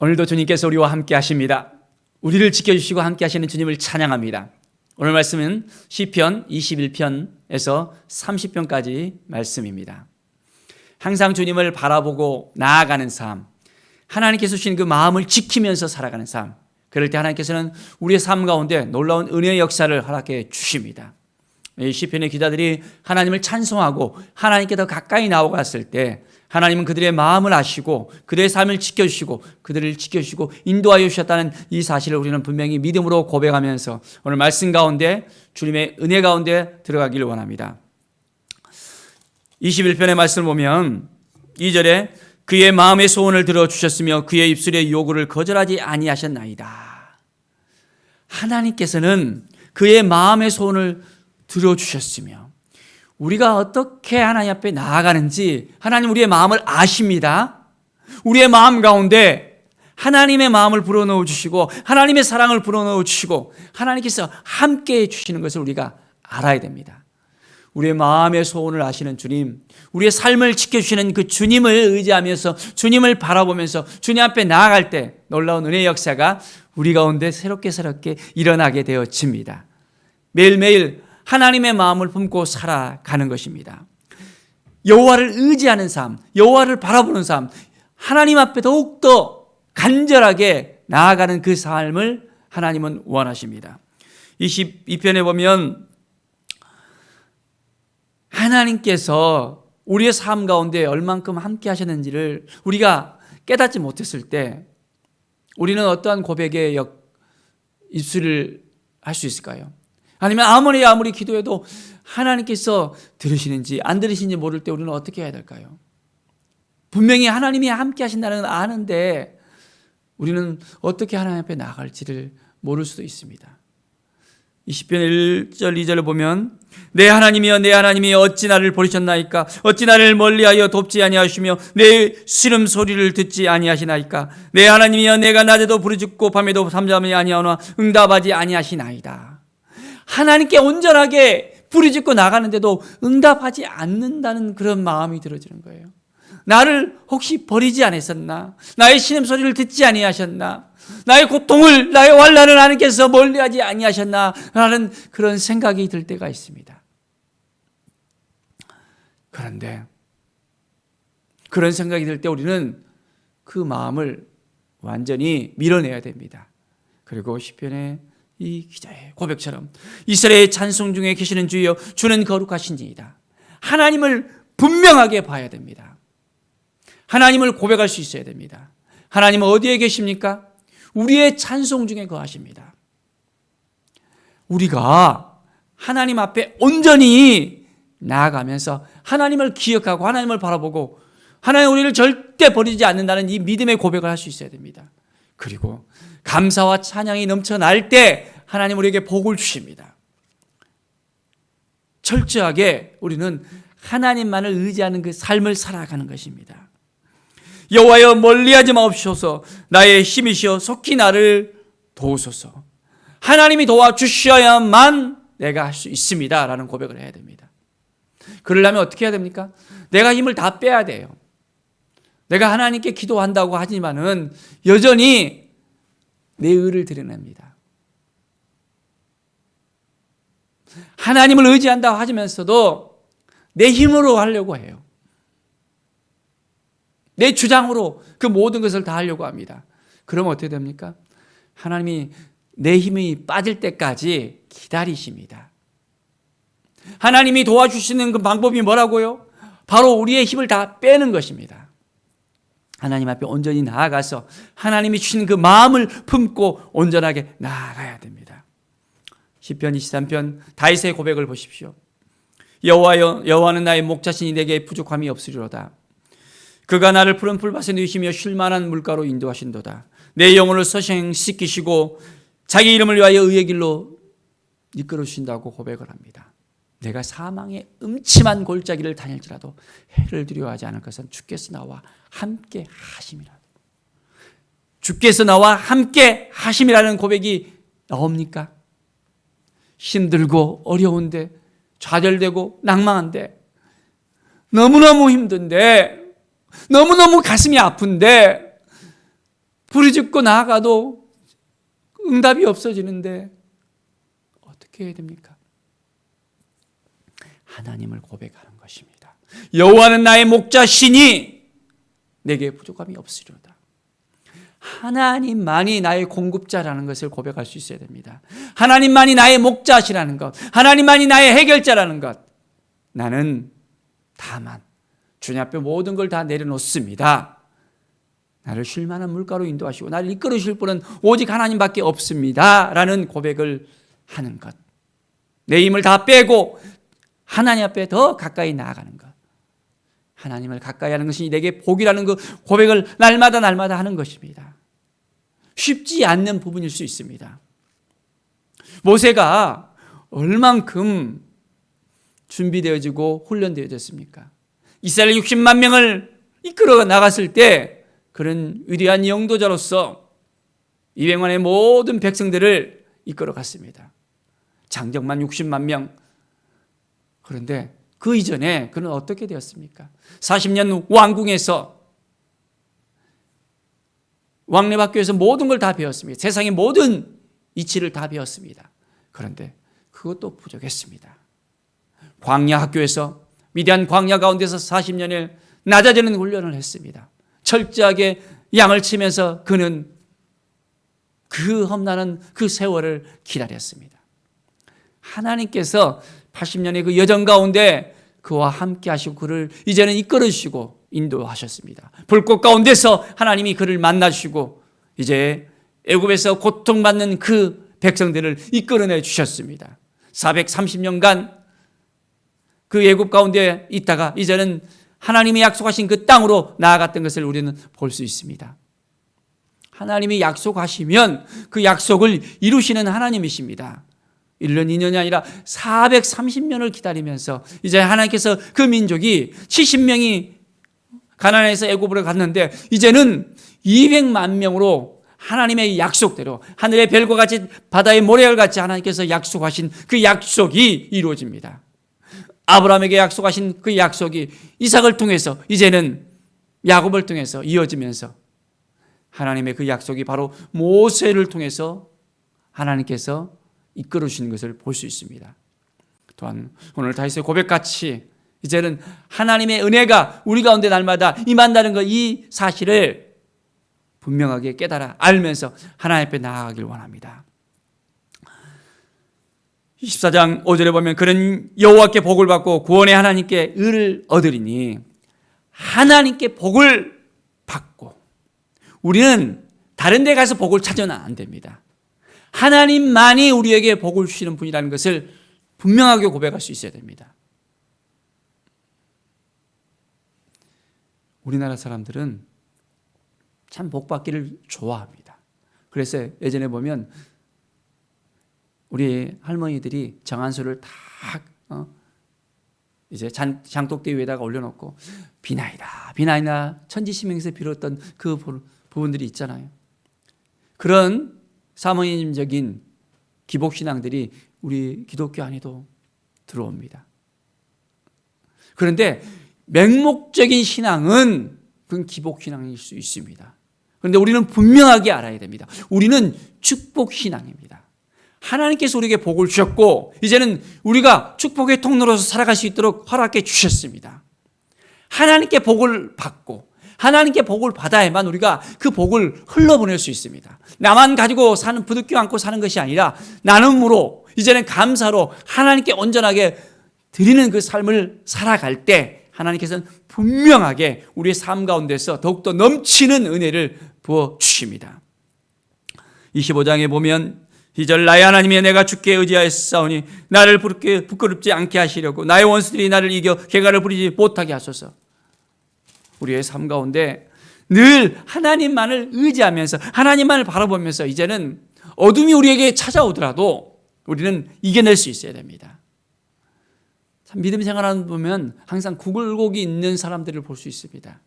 오늘도 주님께서 우리와 함께 하십니다. 우리를 지켜주시고 함께 하시는 주님을 찬양합니다. 오늘 말씀은 시편 21편에서 30편까지 말씀입니다. 항상 주님을 바라보고 나아가는 삶, 하나님께서 주신 그 마음을 지키면서 살아가는 삶, 그럴 때 하나님께서는 우리의 삶 가운데 놀라운 은혜의 역사를 허락해 주십니다. 이 시편의 기자들이 하나님을 찬송하고 하나님께 더 가까이 나아갔을 때 하나님은 그들의 마음을 아시고 그들의 삶을 지켜주시고 그들을 지켜주시고 인도하여 주셨다는 이 사실을 우리는 분명히 믿음으로 고백하면서 오늘 말씀 가운데 주님의 은혜 가운데 들어가기를 원합니다. 21편의 말씀을 보면 2절에 그의 마음의 소원을 들어주셨으며 그의 입술의 요구를 거절하지 아니하셨나이다. 하나님께서는 그의 마음의 소원을 들어주셨으며 우리가 어떻게 하나님 앞에 나아가는지 하나님 우리의 마음을 아십니다. 우리의 마음 가운데 하나님의 마음을 불어넣어 주시고 하나님의 사랑을 불어넣어 주시고 하나님께서 함께해 주시는 것을 우리가 알아야 됩니다. 우리의 마음의 소원을 아시는 주님, 우리의 삶을 지켜주시는 그 주님을 의지하면서 주님을 바라보면서 주님 앞에 나아갈 때 놀라운 은혜의 역사가 우리 가운데 새롭게 일어나게 되어집니다. 매일매일 하나님의 마음을 품고 살아가는 것입니다. 여호와를 의지하는 삶, 여호와를 바라보는 삶, 하나님 앞에 더욱더 간절하게 나아가는 그 삶을 하나님은 원하십니다. 22편에 보면 하나님께서 우리의 삶 가운데 얼만큼 함께 하셨는지를 우리가 깨닫지 못했을 때 우리는 어떠한 고백의 입술을 할 수 있을까요? 아니면 아무리 기도해도 하나님께서 들으시는지 안 들으시는지 모를 때 우리는 어떻게 해야 될까요? 분명히 하나님이 함께 하신다는 건 아는데 우리는 어떻게 하나님 앞에 나아갈지를 모를 수도 있습니다. 20편 1절 2절을 보면 내 하나님이여 내 하나님이 어찌 나를 버리셨나이까 어찌 나를 멀리하여 돕지 아니하시며 내 시름 소리를 듣지 아니하시나이까 내 하나님이여 내가 낮에도 부르짖고 밤에도 잠잠히 아니하오나 응답하지 아니하시나이다. 하나님께 온전하게 부르짖고 나가는데도 응답하지 않는다는 그런 마음이 들어지는 거예요. 나를 혹시 버리지 않으셨나? 나의 신음소리를 듣지 아니하셨나? 나의 고통을 나의 환난을 하나님께서 멀리하지 아니하셨나? 라는 그런 생각이 들 때가 있습니다. 그런데 그런 생각이 들 때 우리는 그 마음을 완전히 밀어내야 됩니다. 그리고 시편의 이 기자의 고백처럼 이스라엘의 찬송 중에 계시는 주여 주는 거룩하신지이다. 하나님을 분명하게 봐야 됩니다. 하나님을 고백할 수 있어야 됩니다. 하나님은 어디에 계십니까? 우리의 찬송 중에 거하십니다. 우리가 하나님 앞에 온전히 나아가면서 하나님을 기억하고 하나님을 바라보고 하나님 우리를 절대 버리지 않는다는 이 믿음의 고백을 할 수 있어야 됩니다. 그리고 감사와 찬양이 넘쳐날 때 하나님 우리에게 복을 주십니다. 철저하게 우리는 하나님만을 의지하는 그 삶을 살아가는 것입니다. 여호와여 멀리하지 마옵소서 나의 힘이시여 속히 나를 도우소서. 하나님이 도와주셔야만 내가 할 수 있습니다 라는 고백을 해야 됩니다. 그러려면 어떻게 해야 됩니까? 내가 힘을 다 빼야 돼요. 내가 하나님께 기도한다고 하지만은 여전히 내 의를 드러냅니다. 하나님을 의지한다고 하면서도 내 힘으로 하려고 해요. 내 주장으로 그 모든 것을 다 하려고 합니다. 그러면 어떻게 됩니까? 하나님이 내 힘이 빠질 때까지 기다리십니다. 하나님이 도와주시는 그 방법이 뭐라고요? 바로 우리의 힘을 다 빼는 것입니다. 하나님 앞에 온전히 나아가서 하나님이 주신 그 마음을 품고 온전하게 나아가야 됩니다. 시편 23편 다윗의 고백을 보십시오. 여호와여 여호와는 나의 목자시니 내게 부족함이 없으리로다. 그가 나를 푸른 풀밭에 누이시며 쉴만한 물가로 인도하신도다. 내 영혼을 서생 씻기시고 자기 이름을 위하여 의의 길로 이끌으신다고 고백을 합니다. 내가 사망의 음침한 골짜기를 다닐지라도 해를 두려워하지 않을 것은 주께서 나와 함께 하심이라. 주께서 나와 함께 하심이라는 고백이 나옵니까? 힘들고 어려운데 좌절되고 낭망한데 너무너무 힘든데 너무너무 가슴이 아픈데 부르짖고 나아가도 응답이 없어지는데 어떻게 해야 됩니까? 하나님을 고백하는 것입니다. 여호와는 나의 목자시니 내게 부족함이 없으리로다. 하나님만이 나의 공급자라는 것을 고백할 수 있어야 됩니다. 하나님만이 나의 목자시라는 것, 하나님만이 나의 해결자라는 것. 나는 다만 주님 앞에 모든 걸 다 내려놓습니다. 나를 쉴 만한 물가로 인도하시고 나를 이끌으실 분은 오직 하나님밖에 없습니다 라는 고백을 하는 것. 내 힘을 다 빼고 하나님 앞에 더 가까이 나아가는 것. 하나님을 가까이 하는 것이 내게 복이라는 그 고백을 날마다 하는 것입니다. 쉽지 않는 부분일 수 있습니다. 모세가 얼만큼 준비되어지고 훈련되어졌습니까? 이스라엘 60만 명을 이끌어 나갔을 때 그런 위대한 영도자로서 200만의 모든 백성들을 이끌어 갔습니다. 장정만 60만 명. 그런데 그 이전에 그는 어떻게 되었습니까? 40년 왕궁에서 왕래학교에서 모든 걸 다 배웠습니다. 세상의 모든 이치를 다 배웠습니다. 그런데 그것도 부족했습니다. 광야 학교에서 미디안 광야 가운데서 40년을 낮아지는 훈련을 했습니다. 철저하게 양을 치면서 그는 그 험난한 그 세월을 기다렸습니다. 하나님께서 80년의 그 여정 가운데 그와 함께 하시고 그를 이제는 이끌어 주시고 인도하셨습니다. 불꽃 가운데서 하나님이 그를 만나주시고 이제 애굽에서 고통받는 그 백성들을 이끌어내 주셨습니다. 430년간 그 애굽 가운데 있다가 이제는 하나님이 약속하신 그 땅으로 나아갔던 것을 우리는 볼 수 있습니다. 하나님이 약속하시면 그 약속을 이루시는 하나님이십니다. 1년, 2년이 아니라 430년을 기다리면서 이제 하나님께서 그 민족이 70명이 가나안에서 애굽으로 갔는데 이제는 200만 명으로 하나님의 약속대로 하늘의 별과 같이 바다의 모래알 같이 하나님께서 약속하신 그 약속이 이루어집니다. 아브라함에게 약속하신 그 약속이 이삭을 통해서 이제는 야곱을 통해서 이어지면서 하나님의 그 약속이 바로 모세를 통해서 하나님께서 이끌어 주시는 것을 볼 수 있습니다. 또한 오늘 다윗의 고백같이 이제는 하나님의 은혜가 우리 가운데 날마다 임한다는 것, 이 사실을 분명하게 깨달아 알면서 하나님 앞에 나아가길 원합니다. 24장 5절에 보면 그는 여호와께 복을 받고 구원의 하나님께 의를 얻으리니 하나님께 복을 받고 우리는 다른 데 가서 복을 찾아는 안 됩니다. 하나님만이 우리에게 복을 주시는 분이라는 것을 분명하게 고백할 수 있어야 됩니다. 우리나라 사람들은 참 복 받기를 좋아합니다. 그래서 예전에 보면 우리 할머니들이 정한수를 다 이제 장독대 위에다가 올려놓고 비나이다 비나이나 천지신명에서 비롯했던 그 부분들이 있잖아요. 그런 사모님적인 기복신앙들이 우리 기독교 안에도 들어옵니다. 그런데 맹목적인 신앙은 그건 기복신앙일 수 있습니다. 그런데 우리는 분명하게 알아야 됩니다. 우리는 축복신앙입니다. 하나님께서 우리에게 복을 주셨고 이제는 우리가 축복의 통로로서 살아갈 수 있도록 허락해 주셨습니다. 하나님께 복을 받고 하나님께 복을 받아야만 우리가 그 복을 흘러보낼 수 있습니다. 나만 가지고 사는 부득교 안고 사는 것이 아니라 나눔으로 이제는 감사로 하나님께 온전하게 드리는 그 삶을 살아갈 때 하나님께서는 분명하게 우리의 삶 가운데서 더욱더 넘치는 은혜를 부어주십니다. 25장에 보면 2절 나의 하나님이 내가 주께 의지하였사오니 나를 부끄럽지 않게 하시려고 나의 원수들이 나를 이겨 개가를 부리지 못하게 하소서. 우리의 삶 가운데 늘 하나님만을 의지하면서 하나님만을 바라보면서 이제는 어둠이 우리에게 찾아오더라도 우리는 이겨낼 수 있어야 됩니다. 참 믿음 생활하다 보면 항상 구글곡이 있는 사람들을 볼 수 있습니다.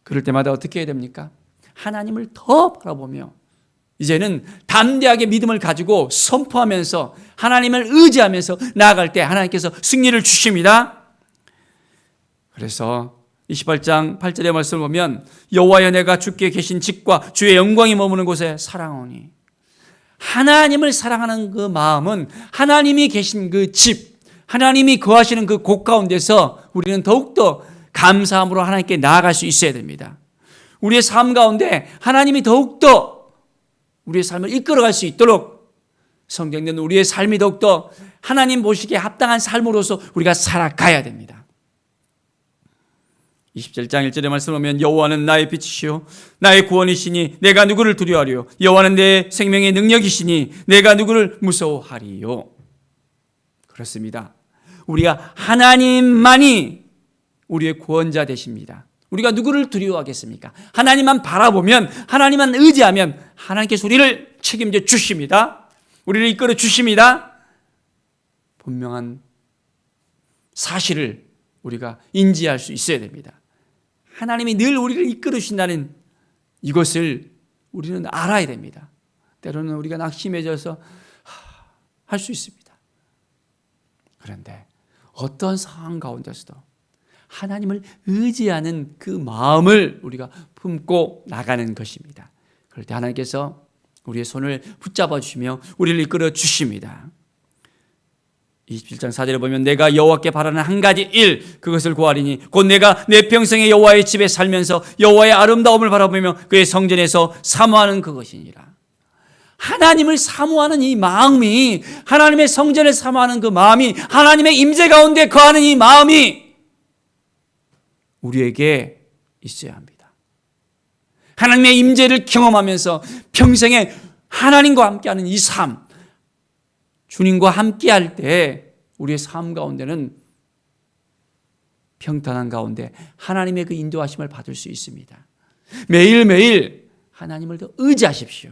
그럴 때마다 어떻게 해야 됩니까? 하나님을 더 바라보며 이제는 담대하게 믿음을 가지고 선포하면서 하나님을 의지하면서 나아갈 때 하나님께서 승리를 주십니다. 그래서 28장 8절의 말씀을 보면 여호와여 내가 주께 계신 집과 주의 영광이 머무는 곳에 사랑하오니, 하나님을 사랑하는 그 마음은 하나님이 계신 그 집, 하나님이 거하시는 그 곳 가운데서 우리는 더욱더 감사함으로 하나님께 나아갈 수 있어야 됩니다. 우리의 삶 가운데 하나님이 더욱더 우리의 삶을 이끌어갈 수 있도록 성경된 우리의 삶이 더욱더 하나님 보시기에 합당한 삶으로서 우리가 살아가야 됩니다. 27장 1절의 말씀을 보면 여호와는 나의 빛이시요 나의 구원이시니 내가 누구를 두려워하리요. 여호와는 내 생명의 능력이시니 내가 누구를 무서워하리요. 그렇습니다. 우리가 하나님만이 우리의 구원자 되십니다. 우리가 누구를 두려워하겠습니까? 하나님만 바라보면, 하나님만 의지하면 하나님께서 우리를 책임져 주십니다. 우리를 이끌어 주십니다. 분명한 사실을 우리가 인지할 수 있어야 됩니다. 하나님이 늘 우리를 이끌어 주신다는 이것을 우리는 알아야 됩니다. 때로는 우리가 낙심해져서 할 수 있습니다. 그런데 어떤 상황 가운데서도 하나님을 의지하는 그 마음을 우리가 품고 나가는 것입니다. 그럴 때 하나님께서 우리의 손을 붙잡아 주시며 우리를 이끌어 주십니다. 27장 4절에 보면 내가 여호와께 바라는 한 가지 일, 그것을 구하리니 곧 내가 내 평생에 여호와의 집에 살면서 여호와의 아름다움을 바라보며 그의 성전에서 사모하는 그것이니라. 하나님을 사모하는 이 마음이, 하나님의 성전을 사모하는 그 마음이, 하나님의 임재 가운데 거하는 이 마음이 우리에게 있어야 합니다. 하나님의 임재를 경험하면서 평생에 하나님과 함께하는 이 삶, 주님과 함께할 때 우리의 삶 가운데는 평탄한 가운데 하나님의 그 인도하심을 받을 수 있습니다. 매일매일 하나님을 더 의지하십시오.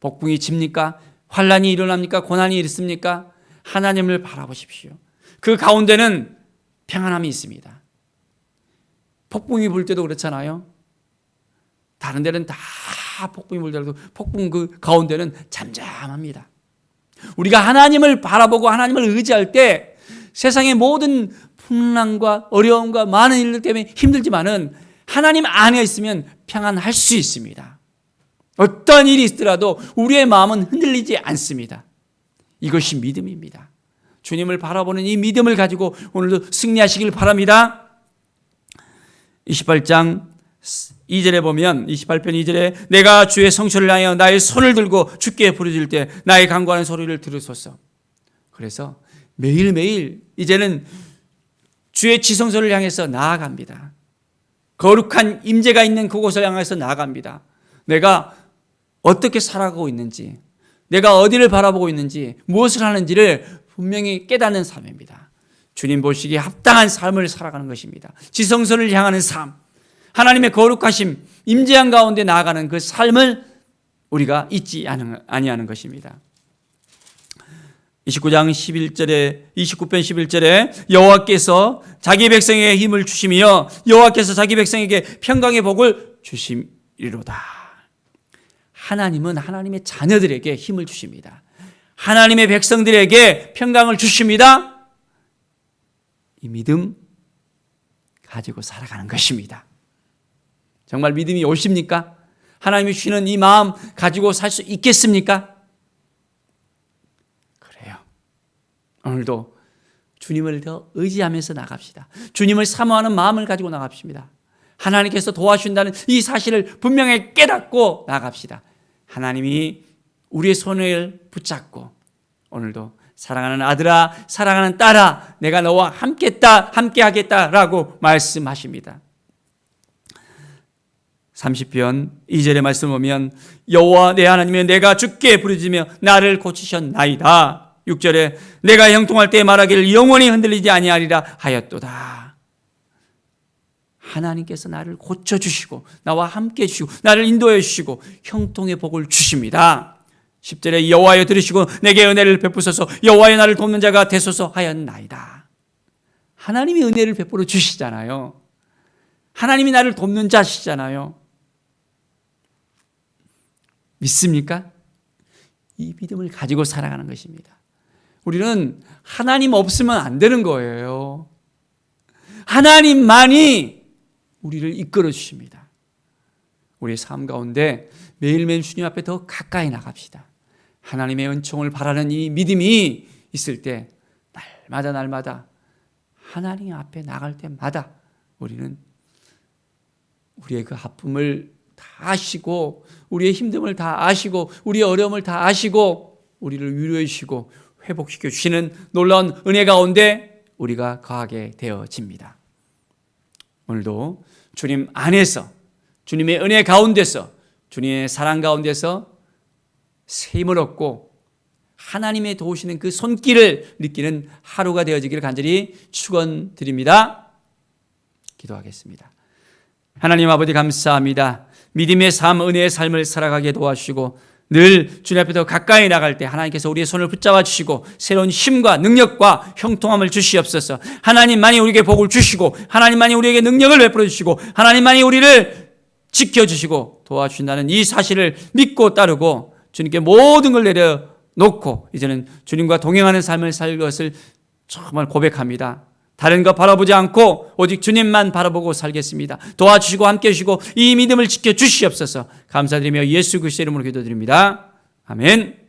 복붕이 칩니까? 환난이 일어납니까? 고난이 있습니까? 하나님을 바라보십시오. 그 가운데는 평안함이 있습니다. 폭풍이 불 때도 그렇잖아요. 다른 데는 다 폭풍이 불 때도 폭풍 그 가운데는 잠잠합니다. 우리가 하나님을 바라보고 하나님을 의지할 때 세상의 모든 풍랑과 어려움과 많은 일들 때문에 힘들지만은 하나님 안에 있으면 평안할 수 있습니다. 어떤 일이 있더라도 우리의 마음은 흔들리지 않습니다. 이것이 믿음입니다. 주님을 바라보는 이 믿음을 가지고 오늘도 승리하시길 바랍니다. 28장 2절에 보면 28편 2절에 내가 주의 성소를 향하여 나의 손을 들고 주께 부르짖을 때 나의 간구하는 소리를 들으소서. 그래서 매일매일 이제는 주의 지성소를 향해서 나아갑니다. 거룩한 임재가 있는 그곳을 향해서 나아갑니다. 내가 어떻게 살아가고 있는지, 내가 어디를 바라보고 있는지, 무엇을 하는지를 분명히 깨닫는 삶입니다. 주님 보시기에 합당한 삶을 살아가는 것입니다. 지성소를 향하는 삶, 하나님의 거룩하심, 임재한 가운데 나아가는 그 삶을 우리가 잊지 아니하는 것입니다. 29장 11절에 29편 11절에 여호와께서 자기 백성에게 힘을 주시며 여호와께서 자기 백성에게 평강의 복을 주심이로다. 하나님은 하나님의 자녀들에게 힘을 주십니다. 하나님의 백성들에게 평강을 주십니다. 이 믿음 가지고 살아가는 것입니다. 정말 믿음이 오십니까? 하나님이 주시는 이 마음 가지고 살 수 있겠습니까? 그래요. 오늘도 주님을 더 의지하면서 나갑시다. 주님을 사모하는 마음을 가지고 나갑시다. 하나님께서 도와주신다는 이 사실을 분명히 깨닫고 나갑시다. 하나님이 우리의 손을 붙잡고 오늘도 사랑하는 아들아, 사랑하는 딸아, 내가 너와 함께 하겠다라고 말씀하십니다. 30편 2절의 말씀 보면 여호와 내 하나님이여 내가 주께 부르짖으며 나를 고치셨나이다. 6절에 내가 형통할 때 말하기를 영원히 흔들리지 아니하리라 하였도다. 하나님께서 나를 고쳐주시고 나와 함께 해주시고 나를 인도해 주시고 형통의 복을 주십니다. 10절에 여호와여 들으시고 내게 은혜를 베푸소서 여호와여 나를 돕는 자가 되소서 하였나이다. 하나님이 은혜를 베풀어 주시잖아요. 하나님이 나를 돕는 자시잖아요. 믿습니까? 이 믿음을 가지고 살아가는 것입니다. 우리는 하나님 없으면 안 되는 거예요. 하나님만이 우리를 이끌어 주십니다. 우리의 삶 가운데 매일매일 주님 앞에 더 가까이 나갑시다. 하나님의 은총을 바라는 이 믿음이 있을 때 날마다 하나님 앞에 나갈 때마다 우리는 우리의 그 아픔을 다 아시고 우리의 힘듦을 다 아시고 우리의 어려움을 다 아시고 우리를 위로해 주시고 회복시켜 주시는 놀라운 은혜 가운데 우리가 거하게 되어집니다. 오늘도 주님 안에서 주님의 은혜 가운데서 주님의 사랑 가운데서 새 힘을 얻고 하나님의 도우시는 그 손길을 느끼는 하루가 되어지기를 간절히 축원드립니다. 기도하겠습니다. 하나님 아버지 감사합니다. 믿음의 삶, 은혜의 삶을 살아가게 도와주시고 늘 주님 앞에 더 가까이 나갈 때 하나님께서 우리의 손을 붙잡아 주시고 새로운 힘과 능력과 형통함을 주시옵소서. 하나님만이 우리에게 복을 주시고 하나님만이 우리에게 능력을 베풀어 주시고 하나님만이 우리를 지켜주시고 도와주신다는 이 사실을 믿고 따르고 주님께 모든 걸 내려놓고 이제는 주님과 동행하는 삶을 살 것을 정말 고백합니다. 다른 것 바라보지 않고 오직 주님만 바라보고 살겠습니다. 도와주시고 함께 해주시고 이 믿음을 지켜주시옵소서. 감사드리며 예수 그리스도의 이름으로 기도드립니다. 아멘.